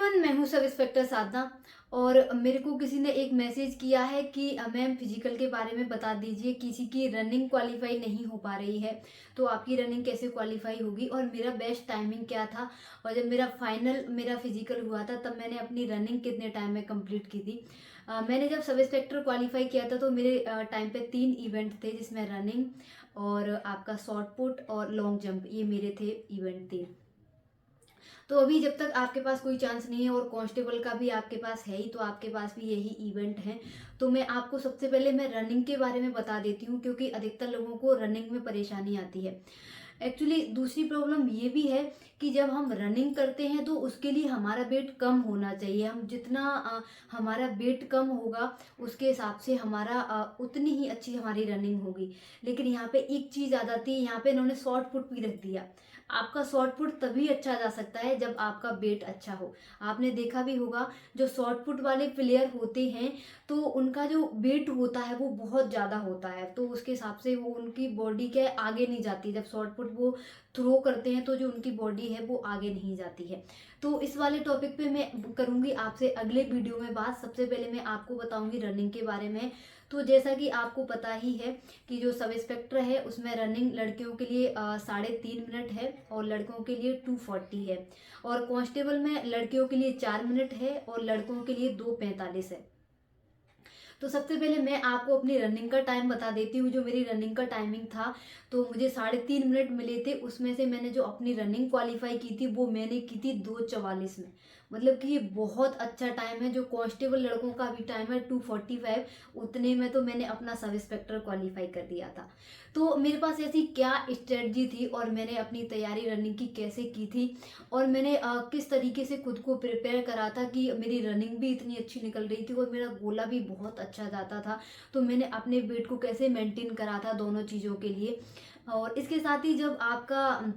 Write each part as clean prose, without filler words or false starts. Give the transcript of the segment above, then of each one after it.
Everyone, मैं हूँ sub inspector साधना। और मेरे को किसी ने एक मैसेज किया है कि मैम फिजिकल के बारे में बता दीजिए, किसी की रनिंग क्वालिफाई नहीं हो पा रही है तो आपकी रनिंग कैसे क्वालिफाई होगी और मेरा बेस्ट टाइमिंग क्या था। और जब मेरा फिजिकल हुआ था तब मैंने अपनी रनिंग कितने टाइम में कंप्लीट की थी। मैंने जब सब इंस्पेक्टर क्वालिफाई किया था तो मेरे टाइम पे 3 इवेंट थे, जिसमें रनिंग और आपका शॉर्ट पुट और लॉन्ग जंप, ये मेरे थे इवेंट 3। तो अभी जब तक आपके पास कोई चांस नहीं है और कांस्टेबल का भी आपके पास है ही, तो आपके पास भी यही इवेंट है। तो मैं आपको सबसे पहले मैं रनिंग के बारे में बता देती हूँ, क्योंकि अधिकतर लोगों को रनिंग में परेशानी आती है। एक्चुअली दूसरी प्रॉब्लम ये भी है कि जब हम रनिंग करते हैं तो उसके लिए हमारा वेट कम होना चाहिए। हम जितना हमारा वेट कम होगा उसके हिसाब से हमारा उतनी ही अच्छी हमारी रनिंग होगी। लेकिन यहाँ पे एक चीज़ आ जाती है, यहाँ पे इन्होंने शॉर्ट पुट भी रख दिया। आपका शॉर्ट पुट तभी अच्छा जा सकता है जब आपका वेट अच्छा हो। आपने देखा भी होगा, जो शॉर्ट पुट वाले प्लेयर होते हैं तो उनका जो वेट होता है वो बहुत ज़्यादा होता है, तो उसके हिसाब से वो उनकी बॉडी क्या है, आगे नहीं जाती। जब शॉर्ट पुट वो थ्रो करते हैं तो जो उनकी बॉडी है वो आगे नहीं जाती है। तो इस वाले टॉपिक पे मैं करूंगी आपसे अगले वीडियो में बात। सबसे पहले मैं आपको बताऊंगी रनिंग के बारे में। तो जैसा कि आपको पता ही है कि जो सब इंस्पेक्टर है उसमें रनिंग लड़कियों के लिए 3.5 मिनट है और लड़कों के लिए 2:40 है। और कांस्टेबल में लड़कियों के लिए 4 मिनट है और लड़कों के लिए 2:45 है। तो सबसे पहले मैं आपको अपनी रनिंग का टाइम बता देती हूँ। जो मेरी रनिंग का टाइमिंग था, तो मुझे 3.5 मिनट मिले थे। उसमें से मैंने जो अपनी रनिंग क्वालिफाई की थी वो मैंने की थी 2:44 में। मतलब कि ये बहुत अच्छा टाइम है। जो कांस्टेबल लड़कों का भी टाइम है 2:45, उतने में तो मैंने अपना सब इंस्पेक्टर क्वालिफाई कर दिया था। तो मेरे पास ऐसी क्या स्ट्रेटजी थी और मैंने अपनी तैयारी रनिंग की कैसे की थी और मैंने किस तरीके से खुद को प्रिपेयर करा था कि मेरी रनिंग भी इतनी अच्छी निकल रही थी और मेरा गोला भी बहुत अच्छा जाता था। तो मैंने अपने वेट को कैसे मेंटेन करा था दोनों चीज़ों के लिए। और इसके साथ ही जब आपका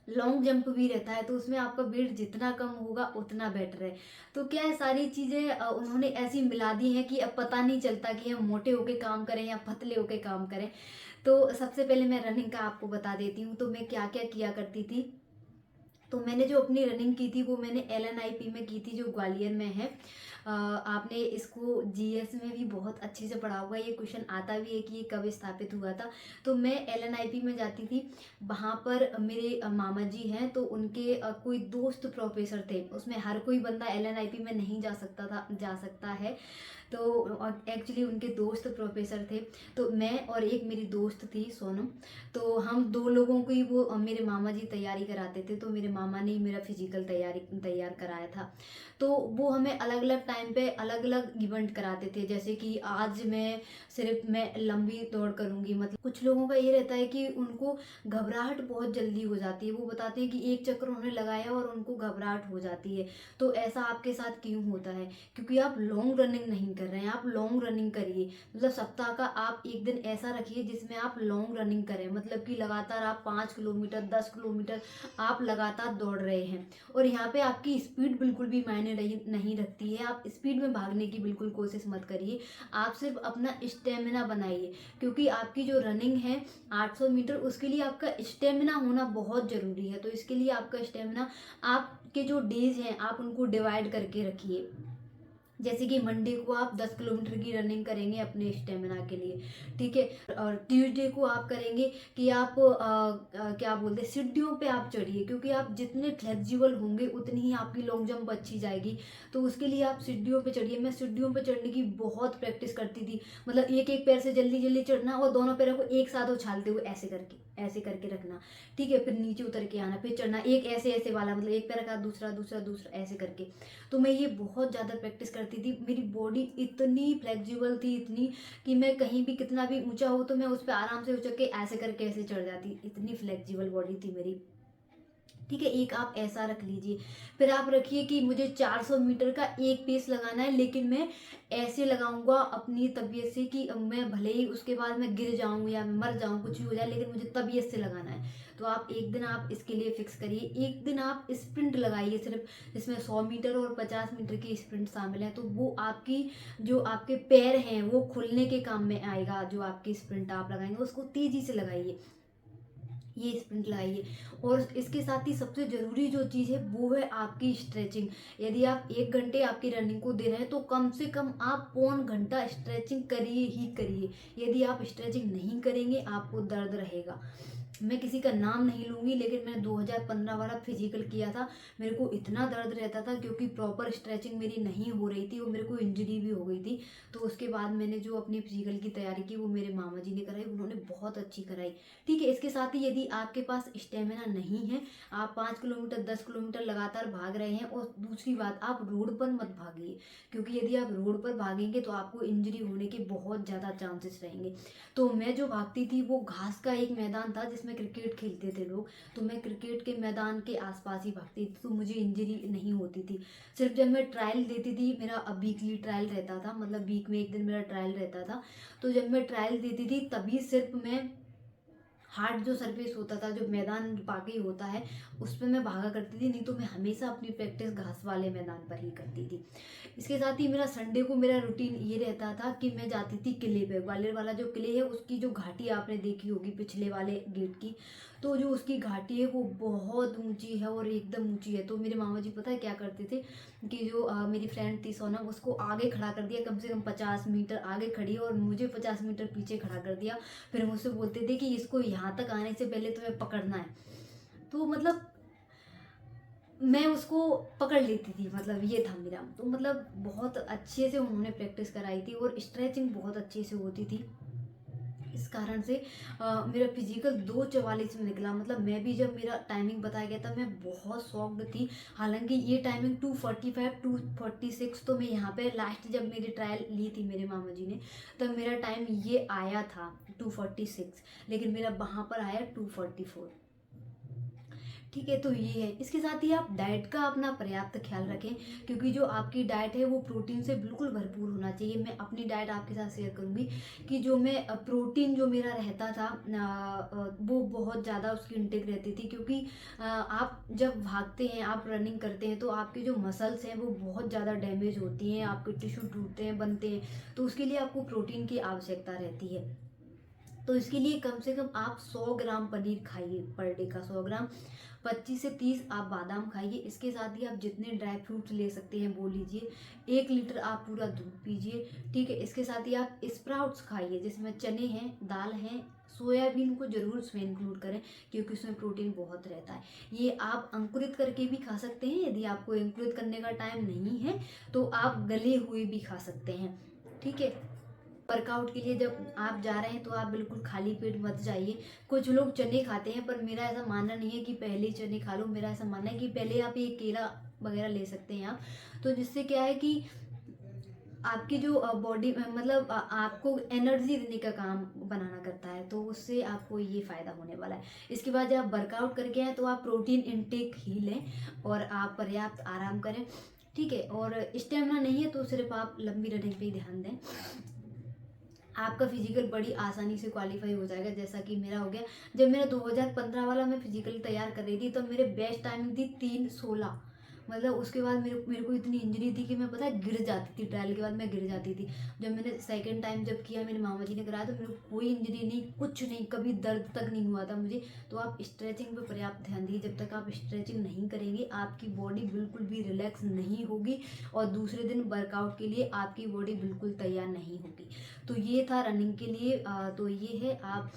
लॉन्ग जंप भी रहता है तो उसमें आपका वेट जितना कम होगा उतना बेटर है। तो क्या है, सारी चीज़ें उन्होंने ऐसी मिला दी हैं कि अब पता नहीं चलता कि हम मोटे होके काम करें या पतले होके काम करें। तो सबसे पहले मैं रनिंग का आपको बता देती हूँ, तो मैं क्या क्या किया करती थी। तो मैंने जो अपनी रनिंग की थी वो मैंने LNIP में की थी, जो ग्वालियर में है। आपने इसको GS में भी बहुत अच्छे से पढ़ा हुआ है, ये क्वेश्चन आता भी है कि ये कब स्थापित हुआ था। तो मैं LNIP में जाती थी। वहाँ पर मेरे मामा जी हैं, तो उनके कोई दोस्त प्रोफेसर थे। उसमें हर कोई बंदा LNIP में नहीं जा सकता है। तो एक्चुअली उनके दोस्त प्रोफेसर थे। तो मैं और एक मेरी दोस्त थी सोनम, तो हम दो लोगों को ही वो मेरे मामा जी तैयारी कराते थे। तो मेरे मामा ने ही मेरा फिजिकल तैयार कराया था। तो वो हमें अलग अलग टाइम पे अलग अलग इवेंट कराते थे। जैसे कि आज मैं लंबी दौड़ करूंगी। मतलब कुछ लोगों का ये रहता है कि उनको घबराहट बहुत जल्दी हो जाती है। वो बताते हैं कि एक चक्कर उन्होंने लगाया और उनको घबराहट हो जाती है। तो ऐसा आपके साथ क्यों होता है? क्योंकि आप लॉन्ग रनिंग नहीं कर रहे हैं। आप लॉन्ग रनिंग करिए, मतलब सप्ताह का आप एक दिन ऐसा रखिए जिसमें आप लॉन्ग रनिंग करें। मतलब कि लगातार आप 5 किलोमीटर 10 किलोमीटर आप लगातार दौड़ रहे हैं। और यहाँ पे आपकी स्पीड बिल्कुल भी मायने नहीं रखती है। आप स्पीड में भागने की बिल्कुल कोशिश मत करिए। आप सिर्फ अपना स्टेमिना बनाइए, क्योंकि आपकी जो रनिंग है 800 मीटर, उसके लिए आपका स्टेमिना होना बहुत ज़रूरी है। तो इसके लिए आपका स्टेमिना, आपके जो डेज हैं आप उनको डिवाइड करके रखिए। जैसे कि मंडे को आप 10 किलोमीटर की रनिंग करेंगे अपने स्टेमिना के लिए, ठीक है। और ट्यूसडे को आप करेंगे कि आप क्या बोलते हैं, सीढ़ियों पे आप चढ़िए, क्योंकि आप जितने फ्लेक्सिबल होंगे उतनी ही आपकी लॉन्ग जंप अच्छी जाएगी। तो उसके लिए आप सीढ़ियों पे चढ़िए। मैं सीढ़ियों पे चढ़ने की बहुत प्रैक्टिस करती थी। मतलब एक एक पैर से जल्दी जल्दी चढ़ना और दोनों पैरों को एक साथ उछालते हुए ऐसे करके रखना, ठीक है। फिर नीचे उतर के आना, फिर चढ़ना, एक ऐसे ऐसे वाला, मतलब एक पैर का दूसरा दूसरा दूसरा ऐसे करके। तो मैं ये बहुत ज़्यादा प्रैक्टिस करती थी। मेरी बॉडी इतनी फ्लेक्सिबल थी, इतनी, कि मैं कहीं भी कितना भी ऊंचा हो तो मैं उस पर आराम से उचक के ऐसे करके ऐसे चढ़ जाती। इतनी फ्लेक्सिबल बॉडी थी मेरी, ठीक है। एक आप ऐसा रख लीजिए। फिर आप रखिए कि मुझे 400 मीटर का एक पेस लगाना है, लेकिन मैं ऐसे लगाऊंगा अपनी तबीयत से कि मैं भले ही उसके बाद मैं गिर जाऊं या मैं मर जाऊं, कुछ भी हो जाए, लेकिन मुझे तबीयत से लगाना है। तो आप एक दिन आप इसके लिए फिक्स करिए। एक दिन आप स्प्रिंट लगाइए सिर्फ, जिसमें 100 मीटर और 50 मीटर की स्प्रिंट शामिल है। तो वो आपकी, जो आपके पैर हैं वो खुलने के काम में आएगा। जो आपकी स्प्रिंट आप लगाएंगे उसको तेजी से लगाइए। ये स्प्रिंट लगाइए। और इसके साथ ही सबसे ज़रूरी जो चीज़ है वो है आपकी स्ट्रेचिंग। यदि आप 1 घंटे आपकी रनिंग को दे रहे हैं तो कम से कम आप पौन घंटा स्ट्रेचिंग करिए ही करिए। यदि आप स्ट्रेचिंग नहीं करेंगे आपको दर्द रहेगा। मैं किसी का नाम नहीं लूँगी, लेकिन मैंने 2015 वाला फिजिकल किया था। मेरे को इतना दर्द रहता था क्योंकि प्रॉपर स्ट्रेचिंग मेरी नहीं हो रही थी और मेरे को इंजरी भी हो गई थी। तो उसके बाद मैंने जो अपनी फिजिकल की तैयारी की वो मेरे मामा जी ने कराई, उन्होंने बहुत अच्छी कराई। ठीक है, इसके साथ ही यदि आपके पास स्टेमिना नहीं है, आप 5 किलोमीटर 10 किलोमीटर लगातार भाग रहे हैं, और दूसरी बात, आप रोड पर मत भागिए, क्योंकि यदि आप रोड पर भागेंगे तो आपको इंजरी होने के बहुत ज़्यादा चांसेस रहेंगे। तो मैं जो भागती थी वो घास का एक मैदान था जिसमें क्रिकेट खेलते थे लोग, तो मैं क्रिकेट के मैदान के आसपास ही भागती थी, तो मुझे इंजरी नहीं होती थी। सिर्फ जब मैं ट्रायल देती थी, मेरा वीकली ट्रायल रहता था, मतलब वीक में एक दिन मेरा ट्रायल रहता था, तो जब मैं ट्रायल देती थी तभी सिर्फ मैं हार्ड जो सरफेस होता था, जो मैदान बाकी होता है, उस पे मैं भागा करती थी, नहीं तो मैं हमेशा अपनी प्रैक्टिस घास वाले मैदान पर ही करती थी। इसके साथ ही मेरा संडे को मेरा रूटीन ये रहता था कि मैं जाती थी किले पे। ग्वालियर वाला जो किले है उसकी जो घाटी आपने देखी होगी पिछले वाले गेट की, तो जो उसकी घाटी है वो बहुत ऊंची है और एकदम ऊंची है। तो मेरे मामा जी पता है क्या करते थे कि जो मेरी फ्रेंड थी सोनम, उसको आगे खड़ा कर दिया, कम से कम 50 मीटर आगे खड़ी और मुझे 50 मीटर पीछे खड़ा कर दिया। फिर मुझसे बोलते थे कि इसको यहाँ तक आने से पहले तुम्हें पकड़ना है। तो मतलब मैं उसको पकड़ लेती थी, मतलब ये था मेरा। तो मतलब बहुत अच्छे से उन्होंने प्रैक्टिस कराई थी और स्ट्रेचिंग बहुत अच्छे से होती थी। इस कारण से मेरा फिजिकल 2:44 में निकला। मतलब मैं भी, जब मेरा टाइमिंग बताया गया था, मैं बहुत शॉक्ड थी। हालांकि ये टाइमिंग 2:45 2:46, तो मैं यहाँ पे लास्ट जब मेरी ट्रायल ली थी मेरे मामा जी ने, तब मेरा टाइम ये आया था 2:46, लेकिन मेरा वहाँ पर आया 2:44। ठीक है, तो ये है। इसके साथ ही आप डाइट का अपना पर्याप्त ख्याल रखें, क्योंकि जो आपकी डाइट है वो प्रोटीन से बिल्कुल भरपूर होना चाहिए। मैं अपनी डाइट आपके साथ शेयर करूंगी कि जो मैं प्रोटीन जो मेरा रहता था वो बहुत ज़्यादा उसकी इंटेक रहती थी, क्योंकि आप जब भागते हैं, आप रनिंग करते हैं, तो आपके जो मसल्स हैं वो बहुत ज़्यादा डैमेज होती हैं, आपके टिश्यू टूटते हैं, बनते हैं, तो उसके लिए आपको प्रोटीन की आवश्यकता रहती है। तो इसके लिए कम से कम आप 100 ग्राम पनीर खाइए पर डे का, 100 ग्राम, 25 से 30 आप बादाम खाइए। इसके साथ ही आप जितने ड्राई फ्रूट्स ले सकते हैं वो लीजिए। 1 लीटर आप पूरा दूध पीजिए। ठीक है, इसके साथ ही आप स्प्राउट्स खाइए, जिसमें चने हैं, दाल हैं, सोयाबीन को जरूर उसमें इंक्लूड करें, क्योंकि उसमें प्रोटीन बहुत रहता है। ये आप अंकुरित करके भी खा सकते हैं, यदि आपको अंकुरित करने का टाइम नहीं है तो आप गले हुए भी खा सकते हैं। ठीक है, वर्कआउट के लिए जब आप जा रहे हैं तो आप बिल्कुल खाली पेट मत जाइए। कुछ लोग चने खाते हैं, पर मेरा ऐसा मानना नहीं है कि पहले ही चने खा लो। मेरा ऐसा मानना है कि पहले आप ये केला वगैरह ले सकते हैं आप, तो जिससे क्या है कि आपकी जो बॉडी, मतलब आपको एनर्जी देने का काम बनाना करता है, तो उससे आपको ये फ़ायदा होने वाला है। इसके बाद जब आप वर्कआउट करके आए तो आप प्रोटीन इनटेक ही लें और आप पर्याप्त आराम करें। ठीक है, और स्टेमिना नहीं है तो सिर्फ आप लंबी रनिंग पे ही ध्यान दें, आपका फिजिकल बड़ी आसानी से क्वालिफाई हो जाएगा, जैसा कि मेरा हो गया। जब मेरा 2015 वाला मैं फिजिकल तैयार कर रही थी, तब मेरे बेस्ट टाइमिंग थी 3:16। मतलब उसके बाद मेरे मेरे को इतनी इंजरी थी कि मैं, पता है, गिर जाती थी। ट्रायल के बाद मैं गिर जाती थी। जब मैंने सेकंड टाइम जब किया, मेरे मामा जी ने कराया, तो मेरे को कोई इंजरी नहीं, कुछ नहीं, कभी दर्द तक नहीं हुआ था मुझे। तो आप स्ट्रेचिंग पे पर्याप्त ध्यान दीजिए। जब तक आप स्ट्रेचिंग नहीं करेंगे आपकी बॉडी बिल्कुल भी रिलैक्स नहीं होगी, और दूसरे दिन वर्कआउट के लिए आपकी बॉडी बिल्कुल तैयार नहीं होगी। तो ये था रनिंग के लिए। तो ये है, आप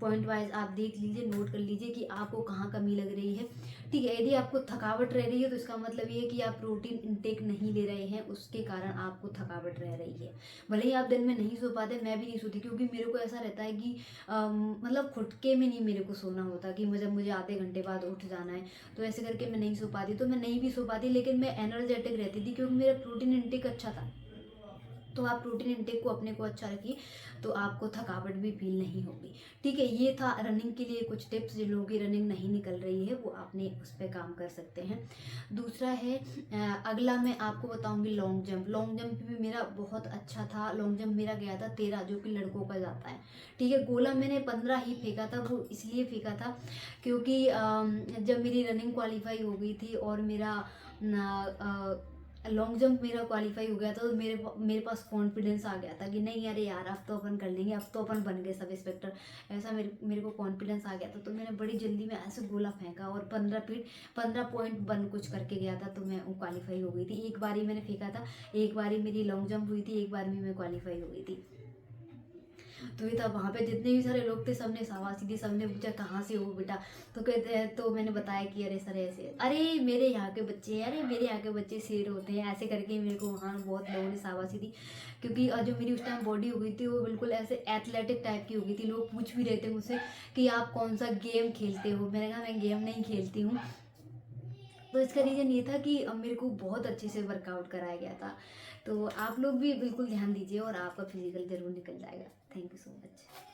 पॉइंट वाइज आप देख लीजिए, नोट कर लीजिए कि आपको कहाँ कमी लग रही है। ठीक है, यदि आपको थकावट रह रही है तो इसका मतलब ये है कि आप प्रोटीन इनटेक नहीं ले रहे हैं, उसके कारण आपको थकावट रह रही है। भले ही आप दिन में नहीं सो पाते, मैं भी नहीं सोती, क्योंकि मेरे को ऐसा रहता है कि मतलब खुटके में नहीं मेरे को सोना होता, कि मुझे आधे घंटे बाद उठ जाना है, तो ऐसे करके मैं नहीं सो पाती। तो मैं नहीं भी सो पाती, लेकिन मैं एनर्जेटिक रहती थी, क्योंकि मेरा प्रोटीन इनटेक अच्छा था। तो आप प्रोटीन इनटेक को अपने को अच्छा रखिए, तो आपको थकावट भी फील नहीं होगी। ठीक है, ये था रनिंग के लिए कुछ टिप्स। जिन लोगों की रनिंग नहीं निकल रही है वो आपने उस पर काम कर सकते हैं। दूसरा है, अगला मैं आपको बताऊंगी लॉन्ग जंप। लॉन्ग जंप भी मेरा बहुत अच्छा था। लॉन्ग जंप मेरा गया था 13, जो कि लड़कों का जाता है। ठीक है, गोला मैंने 15 ही फेंका था। वो इसलिए फेंका था क्योंकि जब मेरी रनिंग क्वालिफाई हो गई थी और मेरा लॉन्ग जंप मेरा क्वालिफाई हो गया था, तो मेरे पास कॉन्फिडेंस आ गया था कि नहीं अरे यार अब तो अपन कर लेंगे, अब तो अपन बन गए सब इंस्पेक्टर। ऐसा मेरे को कॉन्फिडेंस आ गया था, तो मैंने बड़ी जल्दी में ऐसे गोला फेंका और 15 पॉइंट 1 कुछ करके गया था, तो मैं क्वालिफाई हो गई थी। एक बारी मैंने फेंका था, एक बारी मेरी लॉन्ग जंप हुई थी, एक बार में मैं क्वालिफाई हो गई थी। तो ये था, वहाँ पे जितने भी सारे लोग थे सबने शाबाशी दी, सबने पूछा कहाँ से हो बेटा, तो कहते हैं, तो मैंने बताया कि अरे सर ऐसे, अरे मेरे यहाँ के बच्चे, अरे मेरे यहाँ के बच्चे शेर होते हैं, ऐसे करके मेरे को वहाँ बहुत लोगों ने शाबाशी दी। क्योंकि जो मेरी उस टाइम बॉडी हो गई थी वो बिल्कुल ऐसे एथलेटिक टाइप की हो गई थी। लोग पूछ भी रहे थे मुझसे कि आप कौन सा गेम खेलते हो, मैंने कहा मैं गेम नहीं खेलती हूँ। तो इसका रीज़न ये था कि मेरे को बहुत अच्छे से वर्कआउट कराया गया था। तो आप लोग भी बिल्कुल ध्यान दीजिए और आपका फिजिकल ज़रूर निकल जाएगा। Thank you so much.